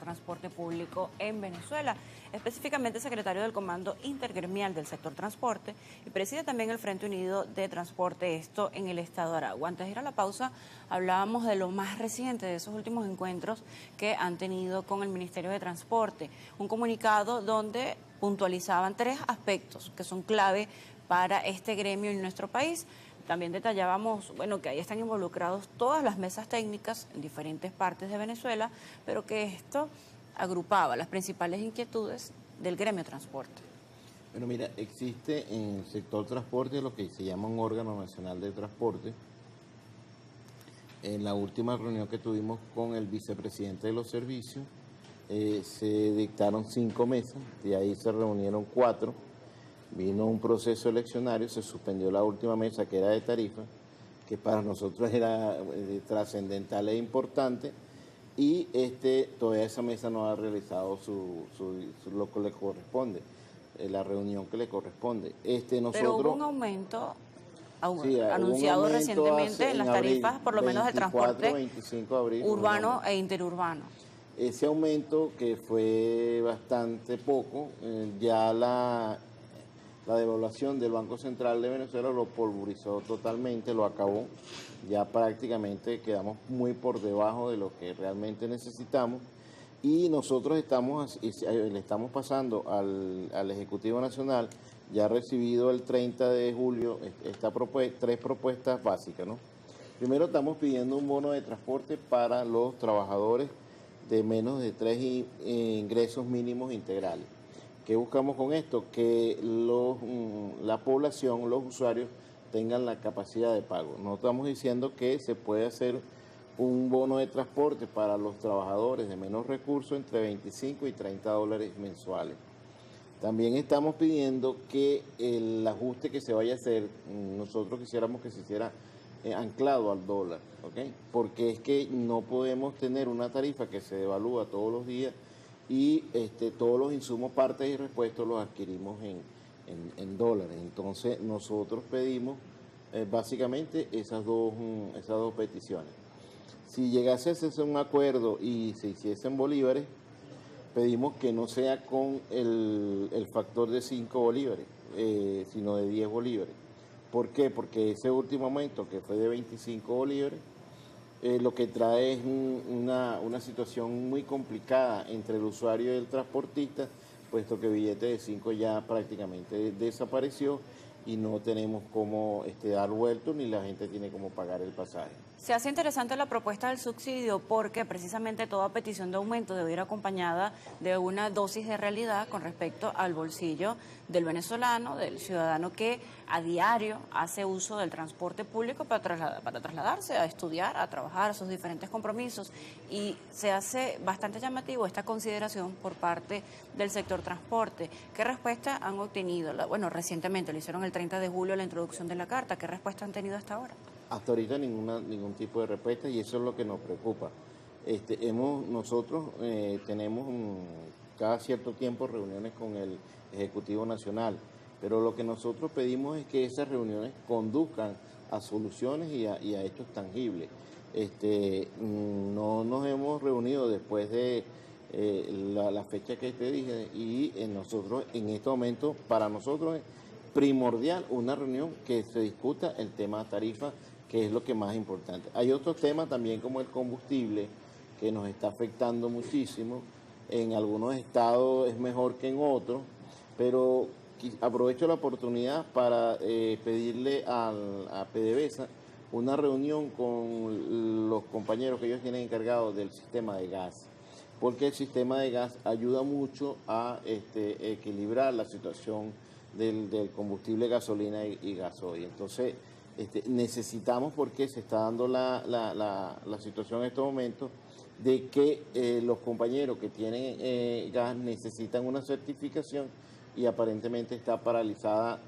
transporte público en Venezuela, específicamente secretario del Comando Intergremial del sector transporte y preside también el Frente Unido de Transporte, esto en el estado de Aragua. Antes de ir a la pausa, hablábamos de lo más reciente, de esos últimos encuentros que han tenido con el Ministerio de Transporte, un comunicado donde puntualizaban 3 aspectos que son clave para este gremio en nuestro país. También detallábamos, bueno, que ahí están involucrados todas las mesas técnicas en diferentes partes de Venezuela, pero que esto agrupaba las principales inquietudes del gremio transporte. Bueno, mira, existe en el sector transporte lo que se llama un órgano nacional de transporte. En la última reunión que tuvimos con el vicepresidente de los servicios, se dictaron 5 mesas, de ahí se reunieron 4. Vino un proceso eleccionario, se suspendió la última mesa que era de tarifa, que para nosotros era trascendental e importante, y todavía esa mesa no ha realizado lo que le corresponde, la reunión que le corresponde. Pero hubo un aumento sí, anunciado un aumento recientemente en las tarifas, por lo menos del transporte 25 de abril, urbano e interurbano. Ese aumento, que fue bastante poco, ya la devaluación del Banco Central de Venezuela lo pulverizó totalmente, lo acabó. Ya prácticamente quedamos muy por debajo de lo que realmente necesitamos. Y nosotros le estamos pasando al Ejecutivo Nacional, ya ha recibido el 30 de julio 3 propuestas básicas, ¿no? Primero, estamos pidiendo un bono de transporte para los trabajadores de menos de 3 ingresos mínimos integrales. ¿Qué buscamos con esto? Que la población, los usuarios, tengan la capacidad de pago. No estamos diciendo que se puede hacer un bono de transporte para los trabajadores de menos recursos entre 25 y 30 dólares mensuales. También estamos pidiendo que el ajuste que se vaya a hacer, nosotros quisiéramos que se hiciera anclado al dólar, ¿ok? Porque es que no podemos tener una tarifa que se devalúa todos los días y todos los insumos, partes y repuestos los adquirimos en dólares. Entonces nosotros pedimos básicamente esas dos peticiones. Si llegase a hacerse un acuerdo y se hiciese en bolívares, pedimos que no sea con el factor de 5 bolívares, sino de 10 bolívares. ¿Por qué? Porque ese último aumento, que fue de 25 bolívares, lo que trae es una situación muy complicada entre el usuario y el transportista, puesto que el billete de 5 ya prácticamente desapareció y no tenemos cómo dar vuelto, ni la gente tiene cómo pagar el pasaje. Se hace interesante la propuesta del subsidio porque precisamente toda petición de aumento debe ir acompañada de una dosis de realidad con respecto al bolsillo del venezolano, del ciudadano que a diario hace uso del transporte público para trasladarse, a estudiar, a trabajar, a sus diferentes compromisos. Y se hace bastante llamativo esta consideración por parte del sector transporte. ¿Qué respuesta han obtenido? Bueno, recientemente lo hicieron el 30 de julio la introducción de la carta. ¿Qué respuesta han tenido hasta ahora? Hasta ahorita ningún tipo de respuesta, y eso es lo que nos preocupa. Nosotros tenemos cada cierto tiempo reuniones con el Ejecutivo Nacional, pero lo que nosotros pedimos es que esas reuniones conduzcan a soluciones y a hechos tangibles. No nos hemos reunido después de la fecha que te dije, y nosotros en este momento, para nosotros es primordial una reunión que se discuta el tema tarifa, que es lo que más importante. Hay otros temas también, como el combustible, que nos está afectando muchísimo. En algunos estados es mejor que en otros, pero aprovecho la oportunidad para pedirle a PDVSA una reunión con los compañeros que ellos tienen encargados del sistema de gas, porque el sistema de gas ayuda mucho a equilibrar la situación del combustible gasolina y gasoil. Entonces, necesitamos, porque se está dando la situación en estos momentos, de que los compañeros que tienen gas necesitan una certificación, y aparentemente está paralizada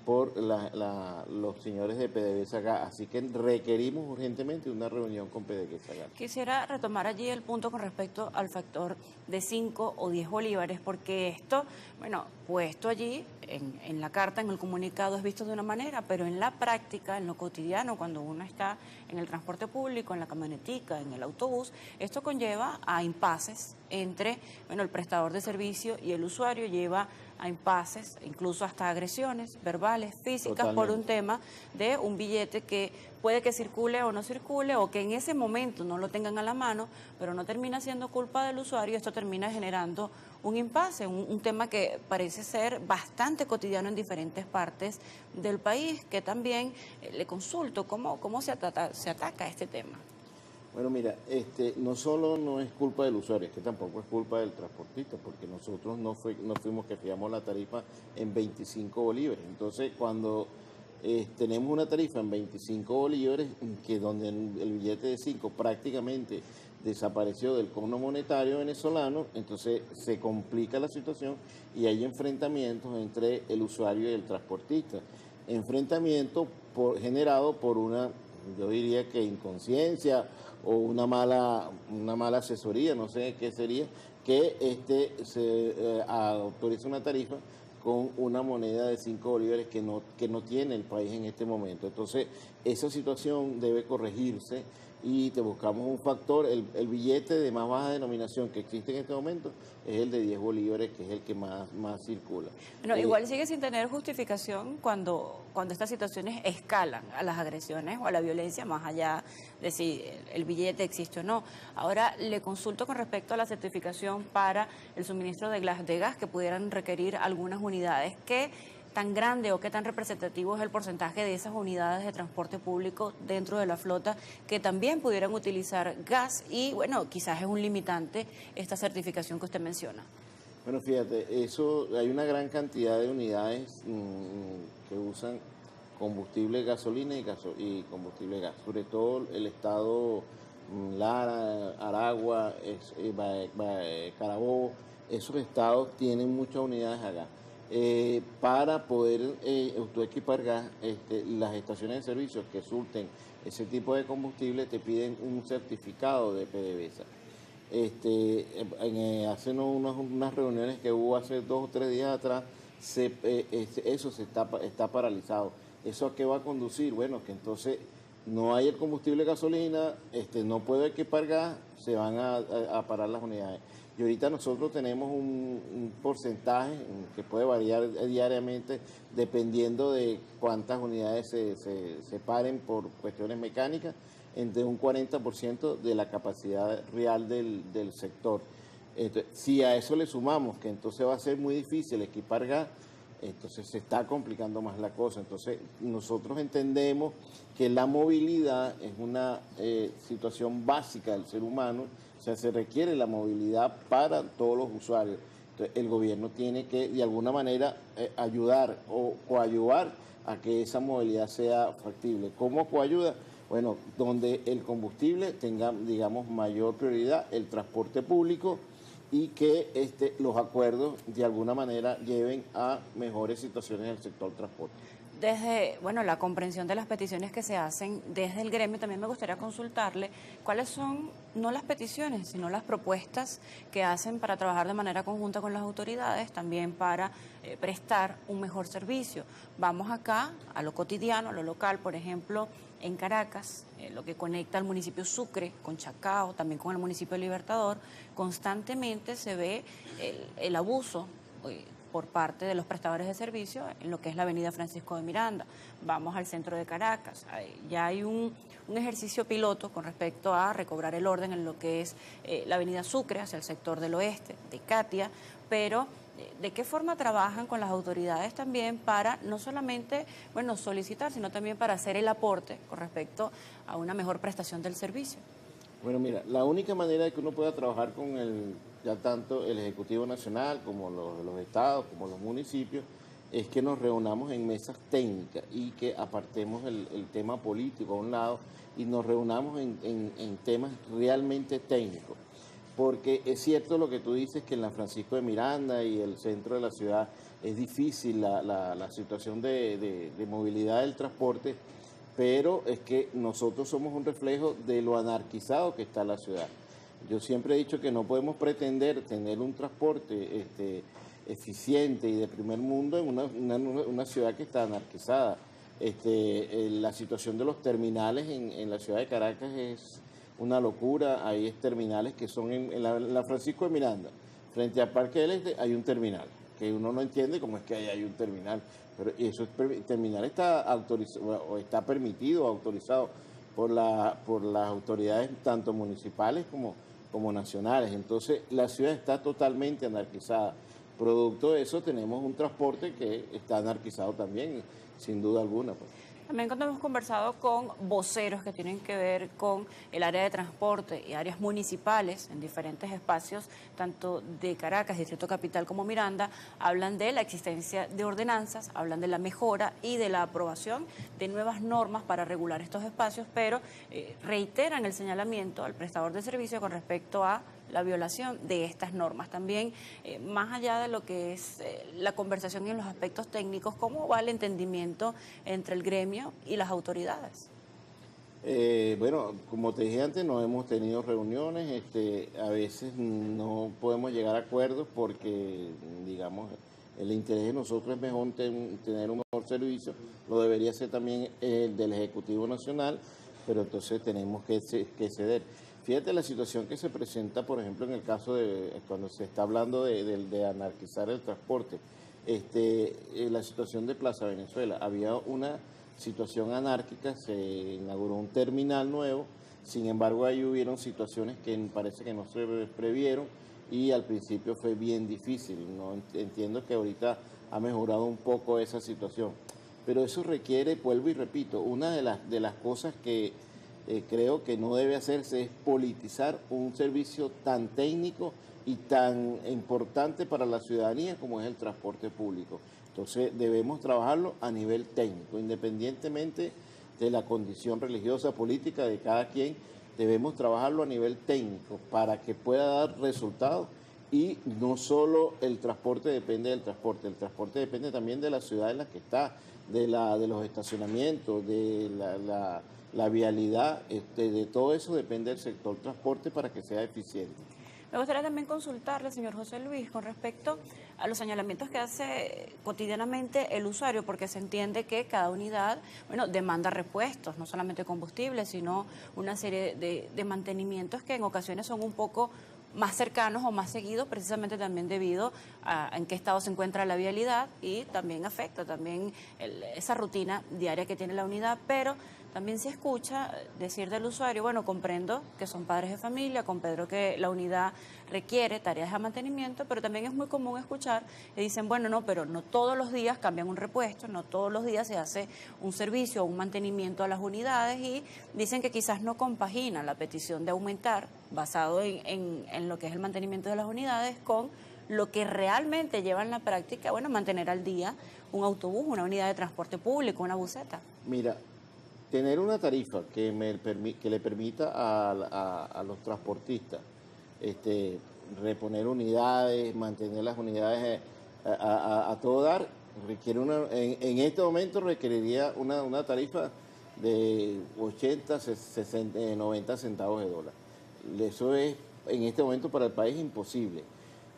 por los señores de PDVSA Gas. Así que requerimos urgentemente una reunión con PDVSA Gas. Quisiera retomar allí el punto con respecto al factor de 5 o 10 bolívares, porque esto, bueno, puesto allí en la carta, en el comunicado, es visto de una manera, pero en la práctica, en lo cotidiano, cuando uno está en el transporte público, en la camionetica, en el autobús, esto conlleva a impases entre, bueno, el prestador de servicio y el usuario lleva a impases, incluso hasta agresiones verbales, físicas, por un tema de un billete que puede que circule o no circule, o que en ese momento no lo tengan a la mano, pero no termina siendo culpa del usuario. Esto termina generando un impasse, un tema que parece ser bastante cotidiano en diferentes partes del país, que también le consulto cómo se ataca este tema. Bueno, mira, no solo no es culpa del usuario, es que tampoco es culpa del transportista, porque nosotros no fuimos que fijamos la tarifa en 25 bolívares. Entonces, cuando tenemos una tarifa en 25 bolívares, que donde el billete de 5 prácticamente desapareció del cono monetario venezolano, entonces se complica la situación y hay enfrentamientos entre el usuario y el transportista. Enfrentamiento generado por una, yo diría que inconsciencia o una mala asesoría, no sé qué sería, que se autoriza una tarifa con una moneda de 5 bolívares que no tiene el país en este momento. Entonces, esa situación debe corregirse y te buscamos un factor. El billete de más baja denominación que existe en este momento es el de 10 bolívares, que es el que más circula. Bueno, igual sigue sin tener justificación cuando estas situaciones escalan a las agresiones o a la violencia, más allá de si el billete existe o no. Ahora le consulto con respecto a la certificación para el suministro de gas que pudieran requerir algunas unidades. ¿Qué tan grande o qué tan representativo es el porcentaje de esas unidades de transporte público dentro de la flota que también pudieran utilizar gas? Y bueno, quizás es un limitante esta certificación que usted menciona. Bueno, fíjate, hay una gran cantidad de unidades que usan combustible gasolina y combustible gas, sobre todo el estado Lara, Aragua, Carabobo. Esos estados tienen muchas unidades a gas. Para poder autoequipar gas, las estaciones de servicio que surten ese tipo de combustible te piden un certificado de PDVSA. Hace unas reuniones que hubo hace 2 o 3 días atrás, eso está paralizado. ¿Eso a qué va a conducir? Bueno, que entonces no hay el combustible gasolina, no puedo equipar gas, se van a parar las unidades. Y ahorita nosotros tenemos un porcentaje que puede variar diariamente dependiendo de cuántas unidades se paren por cuestiones mecánicas, entre un 40% de la capacidad real del sector. Entonces, si a eso le sumamos que entonces va a ser muy difícil equipar gas, entonces se está complicando más la cosa. Entonces nosotros entendemos que la movilidad es una situación básica del ser humano, o sea, se requiere la movilidad para todos los usuarios. Entonces el gobierno tiene que de alguna manera ayudar o coayuvar a que esa movilidad sea factible. ¿Cómo coayuda? Bueno, donde el combustible tenga, digamos, mayor prioridad, el transporte público, y que los acuerdos de alguna manera lleven a mejores situaciones en el sector transporte. Desde, la comprensión de las peticiones que se hacen desde el gremio, también me gustaría consultarle cuáles son, no las peticiones, sino las propuestas que hacen para trabajar de manera conjunta con las autoridades, también para prestar un mejor servicio. Vamos acá a lo cotidiano, a lo local, por ejemplo, en Caracas, lo que conecta al municipio Sucre con Chacao, también con el municipio Libertador, constantemente se ve el abuso por parte de los prestadores de servicio en lo que es la avenida Francisco de Miranda. Vamos al centro de Caracas, ya hay un ejercicio piloto con respecto a recobrar el orden en lo que es la avenida Sucre hacia el sector del oeste, de Catia, pero ¿de qué forma trabajan con las autoridades también para no solamente solicitar, sino también para hacer el aporte con respecto a una mejor prestación del servicio? Bueno, mira, la única manera de que uno pueda trabajar con ya tanto el Ejecutivo Nacional como los estados, como los municipios, es que nos reunamos en mesas técnicas y que apartemos el tema político a un lado y nos reunamos en temas realmente técnicos. Porque es cierto lo que tú dices, que en la Francisco de Miranda y el centro de la ciudad es difícil la situación de movilidad del transporte, pero es que nosotros somos un reflejo de lo anarquizado que está la ciudad. Yo siempre he dicho que no podemos pretender tener un transporte eficiente y de primer mundo en una ciudad que está anarquizada. La situación de los terminales en la ciudad de Caracas una locura. Hay terminales que son en la Francisco de Miranda, frente al Parque del Este, hay un terminal, que uno no entiende cómo es que ahí hay un terminal, pero eso terminal está autorizado, o está permitido, autorizado por las autoridades tanto municipales como nacionales. Entonces la ciudad está totalmente anarquizada. Producto de eso tenemos un transporte que está anarquizado también, sin duda alguna, pues. También cuando hemos conversado con voceros que tienen que ver con el área de transporte y áreas municipales en diferentes espacios, tanto de Caracas, Distrito Capital como Miranda, hablan de la existencia de ordenanzas, hablan de la mejora y de la aprobación de nuevas normas para regular estos espacios, pero reiteran el señalamiento al prestador de servicio con respecto a la violación de estas normas. También, más allá de lo que es la conversación y en los aspectos técnicos, ¿cómo va el entendimiento entre el gremio y las autoridades? Bueno, como te dije antes, no hemos tenido reuniones, a veces no podemos llegar a acuerdos porque, digamos, el interés de nosotros es mejor tener un mejor servicio, lo debería ser también el del Ejecutivo Nacional, pero entonces tenemos que ceder. Fíjate la situación que se presenta, por ejemplo, en el caso de cuando se está hablando de anarquizar el transporte, la situación de Plaza Venezuela. Había una situación anárquica, se inauguró un terminal nuevo, sin embargo ahí hubieron situaciones que parece que no se previeron y al principio fue bien difícil. ¿No? Entiendo que ahorita ha mejorado un poco esa situación, pero eso requiere, vuelvo y repito, una de las cosas que creo que no debe hacerse es politizar un servicio tan técnico y tan importante para la ciudadanía como es el transporte público. Entonces debemos trabajarlo a nivel técnico, independientemente de la condición religiosa, política de cada quien, debemos trabajarlo a nivel técnico para que pueda dar resultados. Y no solo el transporte depende el transporte depende también de la ciudad en la que está, de los estacionamientos, de la vialidad, de todo eso depende del sector transporte para que sea eficiente. Me gustaría también consultarle, señor José Luis, con respecto a los señalamientos que hace cotidianamente el usuario, porque se entiende que cada unidad, bueno, demanda repuestos, no solamente combustible, sino una serie de mantenimientos que en ocasiones son un poco más cercanos o más seguidos, precisamente también debido a en qué estado se encuentra la vialidad y también afecta también esa rutina diaria que tiene la unidad, pero también se escucha decir del usuario, bueno, comprendo que son padres de familia, comprendo que la unidad requiere tareas de mantenimiento, pero también es muy común escuchar que dicen, bueno, no, pero no todos los días cambian un repuesto, no todos los días se hace un servicio o un mantenimiento a las unidades y dicen que quizás no compagina la petición de aumentar basado en lo que es el mantenimiento de las unidades con lo que realmente lleva en la práctica, bueno, mantener al día un autobús, una unidad de transporte público, una buseta. Mira, tener una tarifa que le permita a los transportistas reponer unidades, mantener las unidades a todo dar, requiere en este momento requeriría una tarifa de 80, 60, 90 centavos de dólar. Eso es en este momento para el país imposible.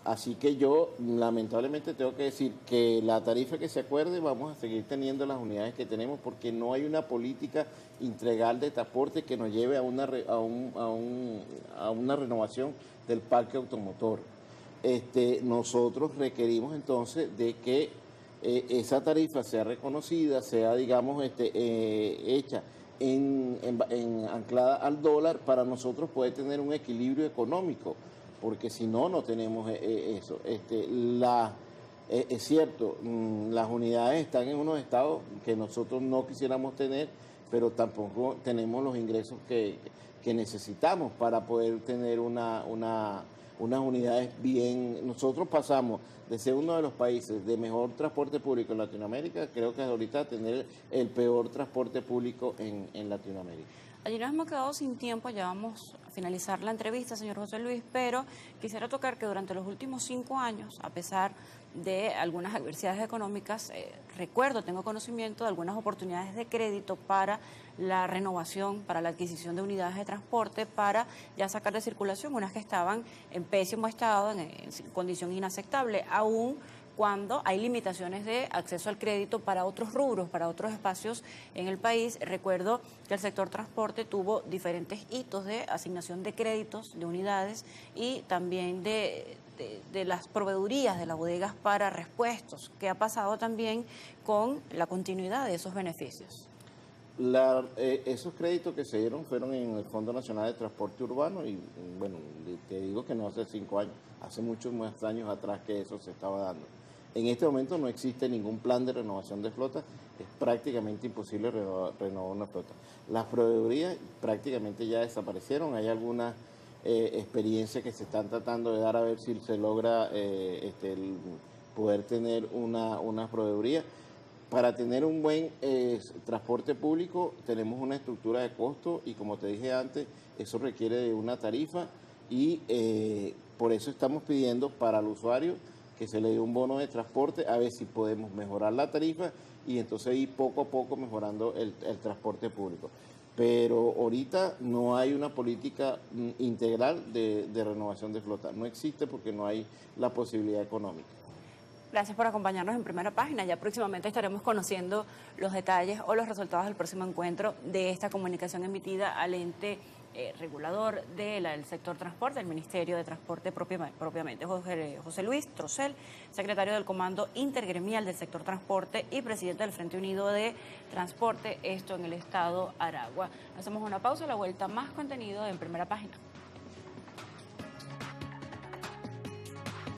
Así que yo lamentablemente tengo que decir que la tarifa que se acuerde vamos a seguir teniendo las unidades que tenemos porque no hay una política integral de transporte que nos lleve a una renovación del parque automotor. Nosotros requerimos entonces de que esa tarifa sea reconocida, sea digamos hecha anclada al dólar para nosotros poder tener un equilibrio económico, porque si no, no tenemos eso. Es cierto, las unidades están en unos estados que nosotros no quisiéramos tener, pero tampoco tenemos los ingresos que necesitamos para poder tener unas unidades bien. Nosotros pasamos de ser uno de los países de mejor transporte público en Latinoamérica, creo que ahorita tener el peor transporte público en Latinoamérica. Allí nos hemos quedado sin tiempo, ya vamos a finalizar la entrevista, señor José Luis, pero quisiera tocar que durante los últimos 5 años, a pesar de algunas adversidades económicas, tengo conocimiento de algunas oportunidades de crédito para la renovación, para la adquisición de unidades de transporte, para ya sacar de circulación unas que estaban en pésimo estado, en condición inaceptable, aún cuando hay limitaciones de acceso al crédito para otros rubros, para otros espacios en el país. Recuerdo que el sector transporte tuvo diferentes hitos de asignación de créditos, de unidades y también de las proveedurías de las bodegas para repuestos. ¿Qué ha pasado también con la continuidad de esos beneficios? Esos créditos que se dieron fueron en el Fondo Nacional de Transporte Urbano y bueno, te digo que no hace 5 años, hace muchos más años atrás que eso se estaba dando. En este momento no existe ningún plan de renovación de flota, es prácticamente imposible renovar una flota. Las proveedurías prácticamente ya desaparecieron, hay algunas experiencias que se están tratando de dar a ver si se logra poder tener una proveeduría. Para tener un buen transporte público tenemos una estructura de costo y como te dije antes, eso requiere de una tarifa y por eso estamos pidiendo para el usuario que se le dé un bono de transporte, a ver si podemos mejorar la tarifa y entonces ir poco a poco mejorando el transporte público. Pero ahorita no hay una política integral de renovación de flota, no existe porque no hay la posibilidad económica. Gracias por acompañarnos en Primera Página. Ya próximamente estaremos conociendo los detalles o los resultados del próximo encuentro de esta comunicación emitida al ente regulador del sector transporte, el Ministerio de Transporte propiamente. José Luis Trocel, secretario del Comando Intergremial del Sector Transporte y presidente del Frente Unido de Transporte, esto en el estado Aragua. Hacemos una pausa, a la vuelta más contenido en Primera Página.